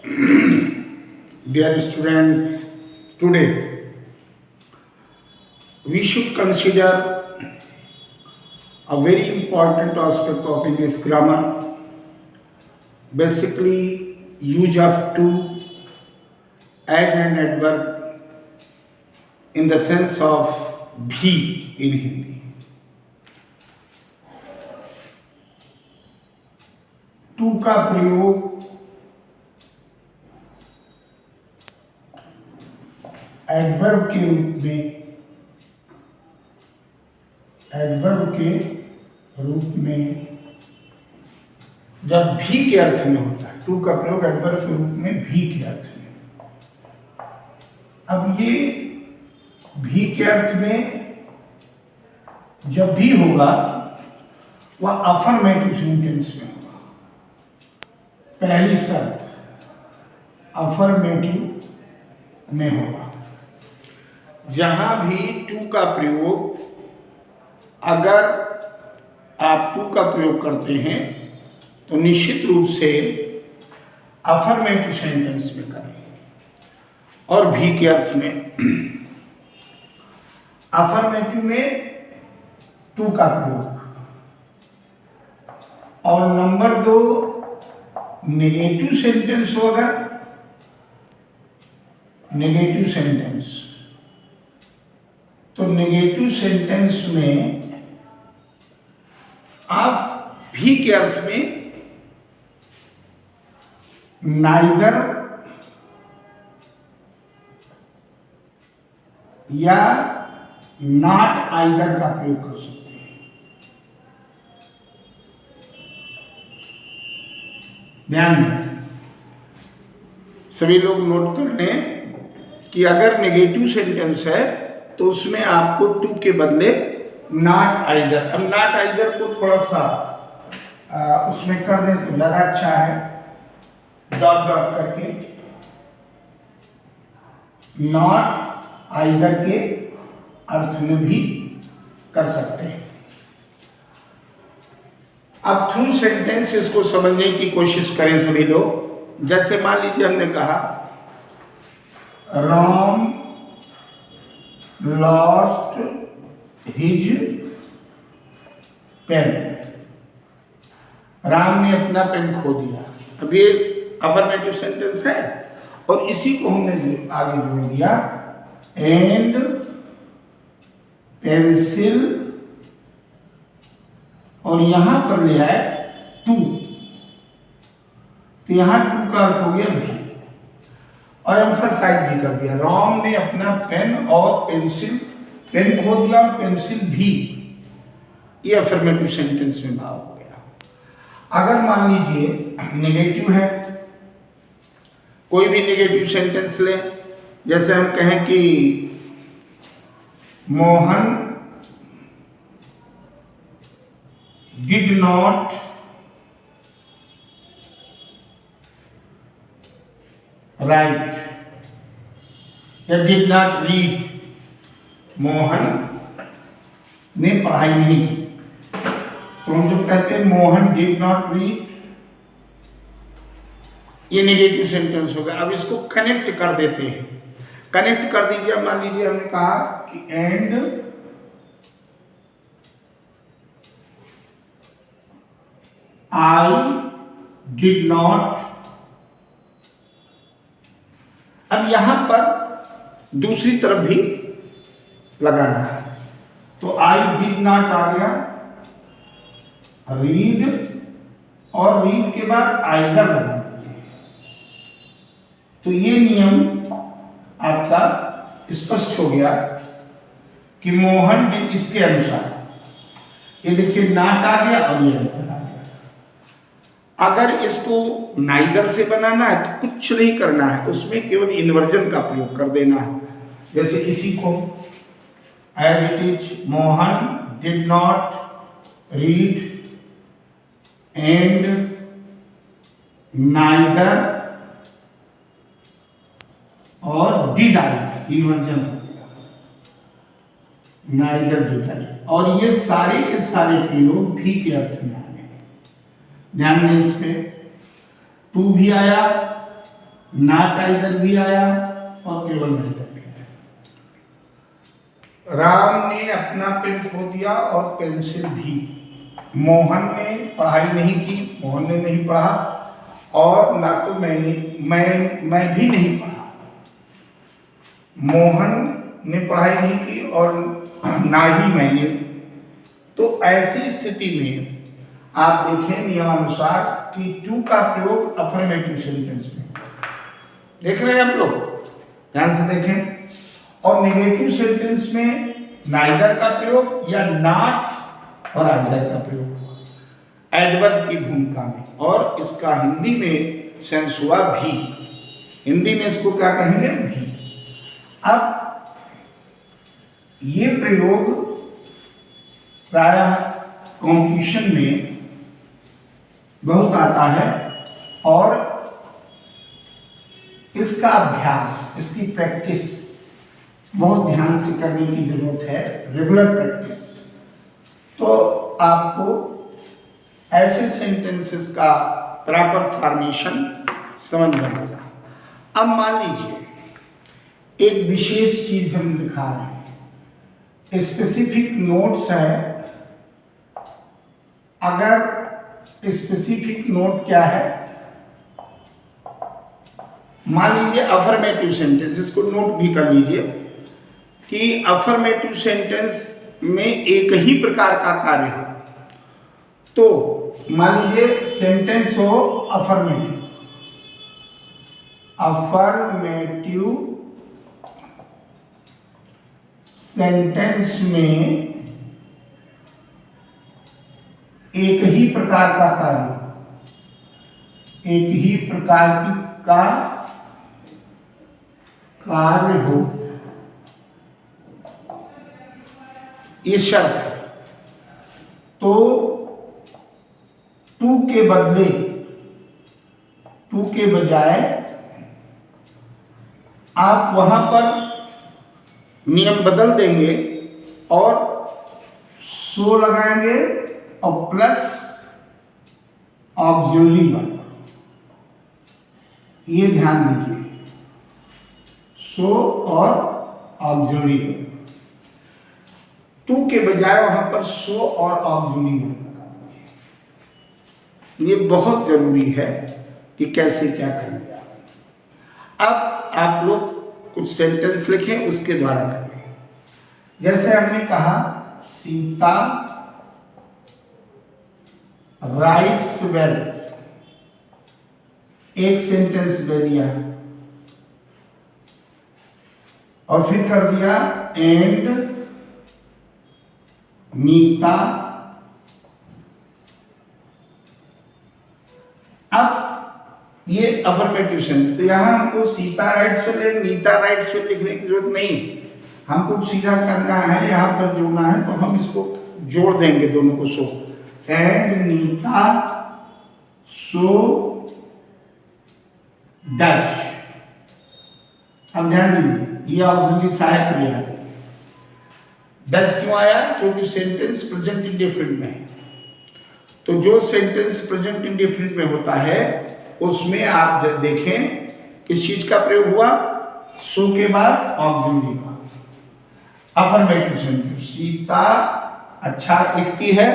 Dear students, today we should consider a very important aspect of English grammar. Basically, use of to as an adverb in the sense of भी in Hindi. To का प्रयोग adverb के रूप में जब भी के अर्थ में होता है। टू का प्रयोग एडवर्ब के रूप में भी के अर्थ में। अब ये भी के अर्थ में जब भी होगा वह अफर्मेटिव सेंटेंस में होगा। पहली शर्त अफर्मेटिव में होगा। जहां भी टू का प्रयोग अगर आप टू का प्रयोग करते हैं तो निश्चित रूप से अफर्मेटिव सेंटेंस में करें। और भी के अर्थ में अफर्मेटिव में टू का प्रयोग। और नंबर 2 नेगेटिव सेंटेंस होगा। नेगेटिव सेंटेंस तो नेगेटिव सेंटेंस में आप भी के अर्थ में नाइदर या नॉट आइदर का प्रयोग कर सकते हैं। ध्यान दें, सभी लोग नोट कर लें कि अगर नेगेटिव सेंटेंस है तो उसमें आपको टू के बदले नॉट आइदर। अब नॉट आइदर को थोड़ा सा उसमें कर दें तो ज़्यादा अच्छा है। डॉट डॉट करके नॉट आइदर के अर्थ में भी कर सकते हैं। अब थ्रू सेंटेंस इसको समझने की कोशिश करें सभी लोग। जैसे मान लीजिए हमने कहा Ram lost his pen. Ram ने अपना पेन खो दिया। अब ये अफर्मेटिव सेंटेंस है और इसी को हमने आगे जोड़ दिया एंड पेंसिल और यहां पर लिया है टू। तो यहां टू का अर्थ हो गया भी और एम्फसाइज भी कर दिया। राम ने अपना पेन और पेंसिल, पेन खो दिया और पेंसिल भी, ये अफर्मेटिव सेंटेंस में भाव हो गया। अगर मान लीजिए नेगेटिव है, कोई भी नेगेटिव सेंटेंस लें, जैसे हम कहें कि मोहन डिड नॉट राइट या डिड नॉट रीड। मोहन ने पढ़ाई नहीं की तो हम जब कहते हैं मोहन डिड नॉट रीड, ये नेगेटिव सेंटेंस होगा। अब इसको कनेक्ट कर देते हैं। कनेक्ट कर दीजिए। मान लीजिए हमने कहा कि एंड आई डिड नॉट। अब यहां पर दूसरी तरफ भी लगाना है तो आई डिड नॉट आ गया रीड और रीड के बाद आइदर लगा दीजिए। तो ये नियम आपका स्पष्ट हो गया कि मोहन डिड, इसके अनुसार ये देखिए नॉट आ गया और ये आइदर आ गया। अगर इसको नाइदर से बनाना है तो कुछ नहीं करना है, उसमें केवल इन्वर्जन का प्रयोग कर देना है। जैसे इसी को as it is Mohan did not read and neither और डिड आई, इन्वर्जन हो गया नाइदर डिड आई। और ये सारे के सारे प्रयोग भी के अर्थ में आए। ध्यान दें इस पे। टू भी आया ना का इधर भी आया और केवल ना इधर भी आया। राम ने अपना पेन खो दिया और पेंसिल भी। मोहन ने पढ़ाई नहीं की, मोहन ने नहीं पढ़ा, और ना तो मैं भी नहीं पढ़ा। मोहन ने पढ़ाई नहीं की और ना ही मैंने। तो ऐसी स्थिति में आप देखें नियमानुसार कि टू का प्रयोग अफर्मेटिव सेंटेंस में। देख रहे हैं आप लोग, ध्यान से देखें। और नेगेटिव सेंटेंस में नाइदर का प्रयोग या नॉट और आइदर का प्रयोग हुआ एडवर्ब की भूमिका में, और इसका हिंदी में सेंस हुआ भी। हिंदी में इसको क्या कहेंगे? भी। अब ये प्रयोग प्रायः कॉम्पिटिशन में बहुत आता है, और इसका अभ्यास, इसकी प्रैक्टिस बहुत ध्यान से करने की जरूरत है, रेगुलर प्रैक्टिस। तो आपको ऐसे सेंटेंसेस का प्रॉपर फॉर्मेशन समझ में आएगा। अब मान लीजिए एक विशेष चीज हम दिखा रहे हैं, स्पेसिफिक नोट्स है। अगर स्पेसिफिक नोट क्या है, मान लीजिए अफर्मेटिव सेंटेंस, इसको नोट भी कर लीजिए कि अफर्मेटिव सेंटेंस में एक ही प्रकार का कार्य हो। तो मान लीजिए सेंटेंस हो अफर्मेटिव, अफर्मेटिव सेंटेंस में एक ही प्रकार का कार्य, एक ही प्रकार का कार्य हो, ये शर्त है। तो टू के बदले, टू के बजाय आप वहां पर नियम बदल देंगे और सो लगाएंगे और प्लस ऑक्सिलरी वर्ब। ये ध्यान दीजिए, सो और ऑक्सिलरी वर्ब। टू के बजाय वहां पर सो और ऑक्सिलरी वर्ब लगा दीजिए। ये बहुत जरूरी है कि कैसे क्या करेंगे। अब आप लोग कुछ सेंटेंस लिखें, उसके द्वारा करें। जैसे हमने कहा सीता राइट्स वेल, एक सेंटेंस दे दिया और फिर कर दिया एंड नीता। अब ये अफर्मेटिव सेंटेंस, तो यहां हमको Sita writes well, Nita writes well लिखने की जरूरत नहीं, हमको सीधा करना है, यहां पर जोड़ना है, तो हम इसको जोड़ देंगे दोनों को। So and Nita so does. अब ध्यान दीजिए, ये ऑक्सिलरी सहायक क्रिया है। डच क्यों आया? क्योंकि सेंटेंस प्रेजेंट इंडेफिनिट में है। तो जो सेंटेंस प्रेजेंट इंडेफिनिट में होता है उसमें आप देखें किस चीज का प्रयोग हुआ, सो के बाद ऑक्सिलरी का। अफर्मेटिव सेंटेंस, सीता अच्छा लिखती है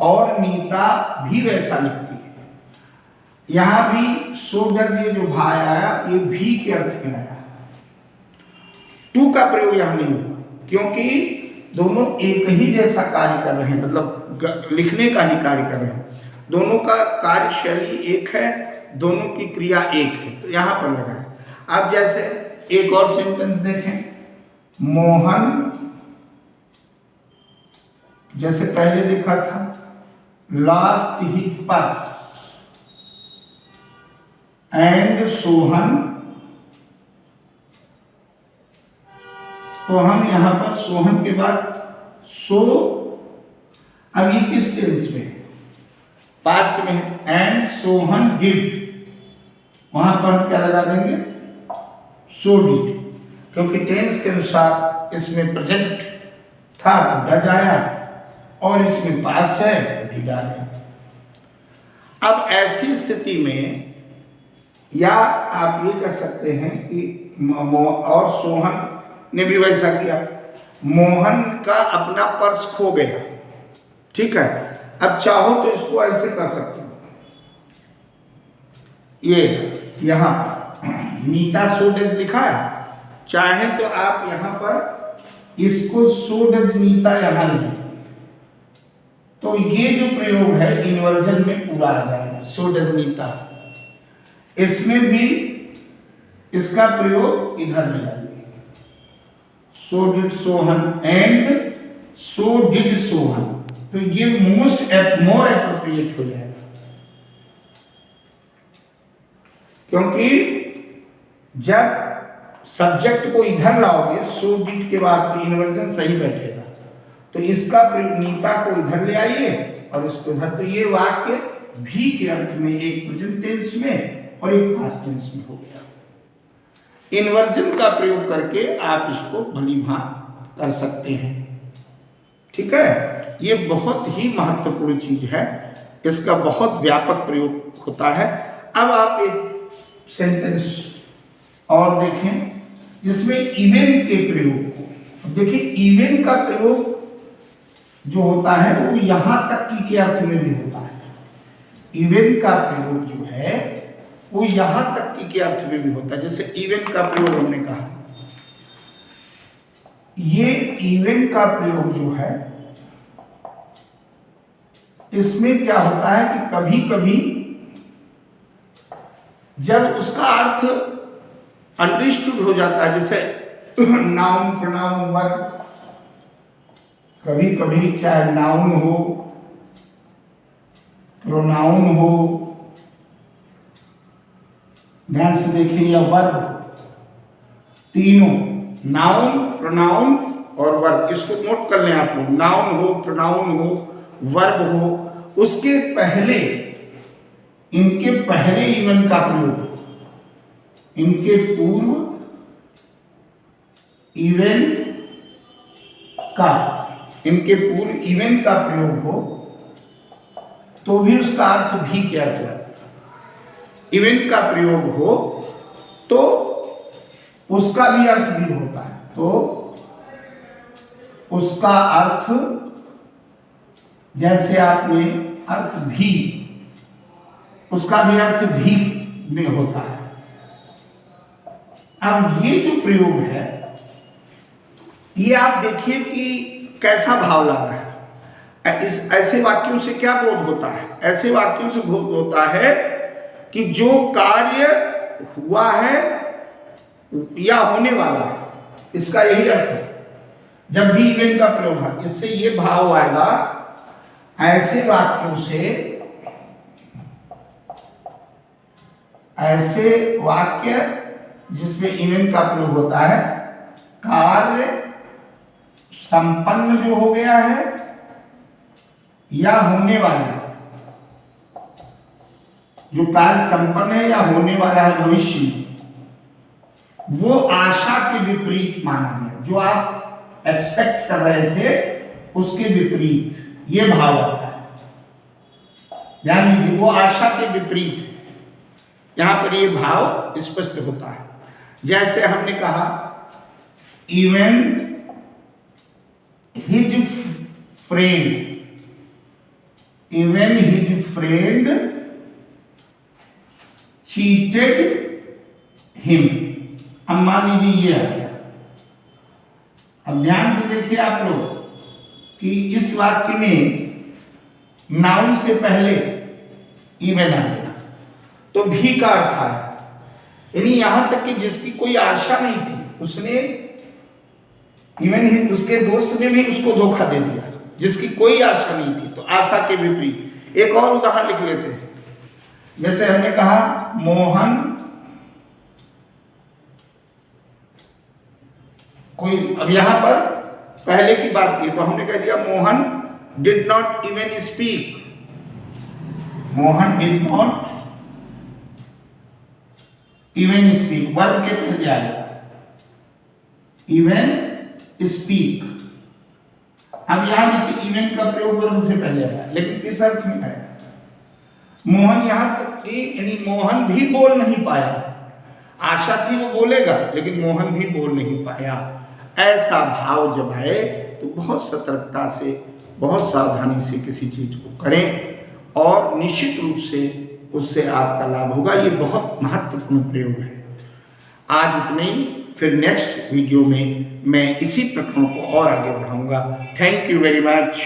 और नीता भी वैसा लिखती है। यहां भी सो डज, ये जो भाई आया ये भी के अर्थ में आया। टू का प्रयोग यहां नहीं हुआ क्योंकि दोनों एक ही जैसा कार्य कर रहे हैं, मतलब लिखने का ही कार्य कर रहे हैं। दोनों का कार्यशैली एक है, दोनों की क्रिया एक है, तो यहां पर लगा है। आप जैसे एक और सेंटेंस देखें, मोहन, जैसे पहले देखा था last his purse, and Sohan. तो हम यहां पर सोहन के बाद सो, अब ये किस टेंस में? पास्ट में है। एंड सोहन डिड, वहां पर हम क्या लगा देंगे? सो डिड, क्योंकि टेंस के अनुसार इसमें प्रेजेंट था तो डज आया, और इसमें पास्ट है तो डिड आ गया। अब ऐसी स्थिति में या आप ये कह सकते हैं कि और सोहन ने भी वैसा किया, मोहन का अपना पर्स खो गया, ठीक है। अब चाहो तो इसको ऐसे कर सकते हो, ये यहां नीता सो डज लिखा है, चाहे तो आप यहां पर इसको सो डज नीता यहां लिखिए, तो ये जो प्रयोग है इन्वर्जन में पूरा आ जाएगा, सो डज नीता। इसमें भी इसका प्रयोग इधर ले आइए, so did Sohan and so did Sohan, तो ये मोर एप्रोप्रिएट हो जाएगा, क्योंकि जब सब्जेक्ट को इधर लाओगे सो डिड के बाद तो इन्वर्जन सही बैठेगा, तो इसका नीता को इधर ले आइए और इसको इधर, तो ये वाक्य भी के अर्थ में एक प्रेजेंट टेंस में और एक पास्ट टेंस में हो गया। इन्वर्जन का प्रयोग करके आप इसको भलीभांति कर सकते हैं, ठीक है। ये बहुत ही महत्वपूर्ण चीज है, इसका बहुत व्यापक प्रयोग होता है। अब आप एक सेंटेंस और देखें जिसमें इवन के प्रयोग को देखिए। इवन का प्रयोग जो होता है वो यहां तक की के अर्थ में भी होता है। इवन का प्रयोग जो है वो यहां तक की के अर्थ में भी होता है। जैसे इवन का प्रयोग हमने कहा, ये इवन का प्रयोग जो है इसमें क्या होता है कि कभी कभी जब उसका अर्थ अंडरस्टूड हो जाता है, जैसे नाउन प्रोनाउन वर्ब, कभी कभी चाहे नाउन हो प्रोनाउन हो, ध्यान से देखिए, या वर्ब, तीनों नाउन प्रोनाउन और वर्ब, इसको नोट कर लें आप लोग। नाउन हो प्रोनाउन हो वर्ब हो, उसके पहले इनके पहले इवन का प्रयोग, इनके पूर्व इवन का, इनके पूर्व इवन का प्रयोग हो तो भी उसका अर्थ भी क्या जाता है। इवन का प्रयोग हो तो उसका भी अर्थ भी होता है, तो उसका अर्थ जैसे आपने अर्थ भी, उसका भी अर्थ भी में होता है। अब ये जो प्रयोग है ये आप देखिए कि कैसा भाव ला रहा है। इस ऐसे वाक्यों से क्या बोध होता है? ऐसे वाक्यों से बोध होता है कि जो कार्य हुआ है या होने वाला है, इसका यही अर्थ है। जब भी इवेंट का प्रयोग है, इससे ये भाव आएगा, ऐसे वाक्यों से, ऐसे वाक्य जिसमें इवेंट का प्रयोग होता है, कार्य संपन्न जो हो गया है या होने वाला है, जो कार्य संपन्न है या होने वाला है भविष्य में, वो आशा के विपरीत माना गया। जो आप एक्सपेक्ट कर रहे थे उसके विपरीत ये भाव आता है। ध्यान दीजिए, वो आशा के विपरीत, यहां पर ये भाव स्पष्ट होता है। जैसे हमने कहा, even his friend, even his friend cheated him. अब मान लीजिए ये आ गया। अब ध्यान से देखिए आप लोग कि इस वाक्य में नाउन से पहले इवन आ गया तो भी का अर्थ आया, यानी यहां तक कि जिसकी कोई आशा नहीं थी उसने, इवन ही उसके दोस्त ने भी उसको धोखा दे दिया, जिसकी कोई आशा नहीं थी, तो आशा के विपरीत। एक और उदाहरण लिख लेते हैं। जैसे हमने कहा मोहन, कोई, अब यहां पर पहले की बात की तो हमने कह दिया Mohan did not even speak, Mohan did not even speak, verb के पहले आ गया इवन स्पीक। अब यहां देखिए इवन का प्रयोग वर्ब से पहले आया, लेकिन किस अर्थ में आया? मोहन यहाँ तक कि यानी मोहन भी बोल नहीं पाया। आशा थी वो बोलेगा, लेकिन मोहन भी बोल नहीं पाया। ऐसा भाव जब आए तो बहुत सतर्कता से, बहुत सावधानी से किसी चीज को करें और निश्चित रूप से उससे आपका लाभ होगा। ये बहुत महत्वपूर्ण प्रयोग है। आज इतने ही, फिर नेक्स्ट वीडियो में मैं इसी प्रकरण को और आगे बढ़ाऊंगा। Thank you very much.